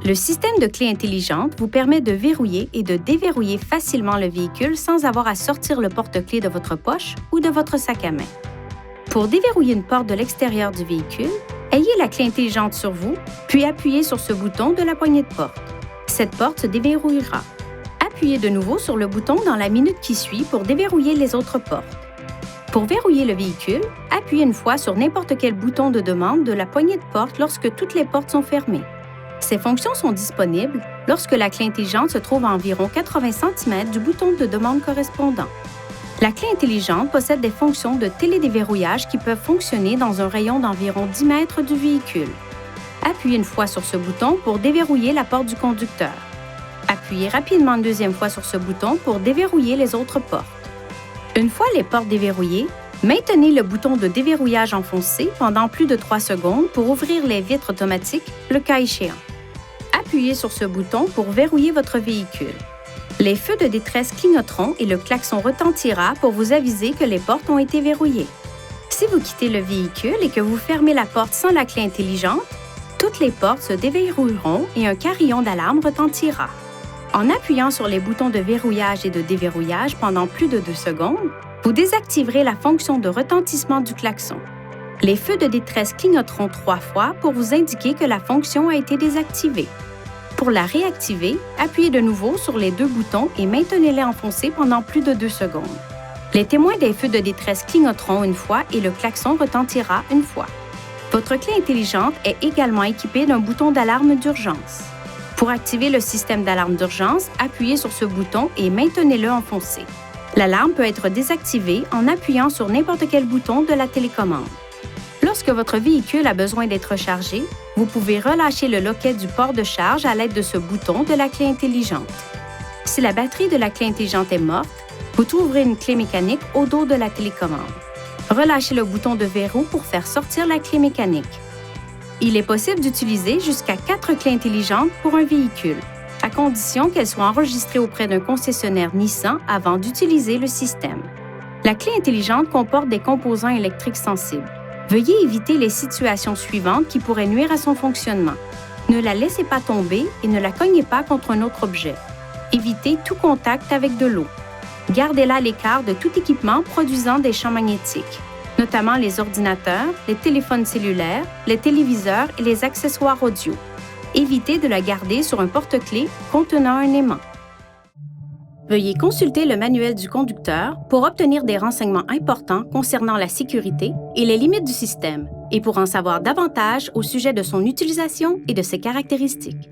Le système de clé intelligente vous permet de verrouiller et de déverrouiller facilement le véhicule sans avoir à sortir le porte-clés de votre poche ou de votre sac à main. Pour déverrouiller une porte de l'extérieur du véhicule, ayez la clé intelligente sur vous, puis appuyez sur ce bouton de la poignée de porte. Cette porte se déverrouillera. Appuyez de nouveau sur le bouton dans la minute qui suit pour déverrouiller les autres portes. Pour verrouiller le véhicule, appuyez une fois sur n'importe quel bouton de demande de la poignée de porte lorsque toutes les portes sont fermées. Ces fonctions sont disponibles lorsque la clé intelligente se trouve à environ 80 cm du bouton de demande correspondant. La clé intelligente possède des fonctions de télédéverrouillage qui peuvent fonctionner dans un rayon d'environ 10 mètres du véhicule. Appuyez une fois sur ce bouton pour déverrouiller la porte du conducteur. Appuyez rapidement une deuxième fois sur ce bouton pour déverrouiller les autres portes. Une fois les portes déverrouillées, maintenez le bouton de déverrouillage enfoncé pendant plus de 3 secondes pour ouvrir les vitres automatiques, le cas échéant. Appuyez sur ce bouton pour verrouiller votre véhicule. Les feux de détresse clignoteront et le klaxon retentira pour vous aviser que les portes ont été verrouillées. Si vous quittez le véhicule et que vous fermez la porte sans la clé intelligente, toutes les portes se déverrouilleront et un carillon d'alarme retentira. En appuyant sur les boutons de verrouillage et de déverrouillage pendant plus de 2 secondes, vous désactiverez la fonction de retentissement du klaxon. Les feux de détresse clignoteront 3 fois pour vous indiquer que la fonction a été désactivée. Pour la réactiver, appuyez de nouveau sur les 2 boutons et maintenez-les enfoncés pendant plus de 2 secondes. Les témoins des feux de détresse clignoteront une fois et le klaxon retentira une fois. Votre clé intelligente est également équipée d'un bouton d'alarme d'urgence. Pour activer le système d'alarme d'urgence, appuyez sur ce bouton et maintenez-le enfoncé. L'alarme peut être désactivée en appuyant sur n'importe quel bouton de la télécommande. Lorsque votre véhicule a besoin d'être chargé, vous pouvez relâcher le loquet du port de charge à l'aide de ce bouton de la clé intelligente. Si la batterie de la clé intelligente est morte, vous trouverez une clé mécanique au dos de la télécommande. Relâchez le bouton de verrou pour faire sortir la clé mécanique. Il est possible d'utiliser jusqu'à 4 clés intelligentes pour un véhicule, à condition qu'elles soient enregistrées auprès d'un concessionnaire Nissan avant d'utiliser le système. La clé intelligente comporte des composants électriques sensibles. Veuillez éviter les situations suivantes qui pourraient nuire à son fonctionnement. Ne la laissez pas tomber et ne la cognez pas contre un autre objet. Évitez tout contact avec de l'eau. Gardez-la à l'écart de tout équipement produisant des champs magnétiques, notamment les ordinateurs, les téléphones cellulaires, les téléviseurs et les accessoires audio. Évitez de la garder sur un porte-clés contenant un aimant. Veuillez consulter le manuel du conducteur pour obtenir des renseignements importants concernant la sécurité et les limites du système et pour en savoir davantage au sujet de son utilisation et de ses caractéristiques.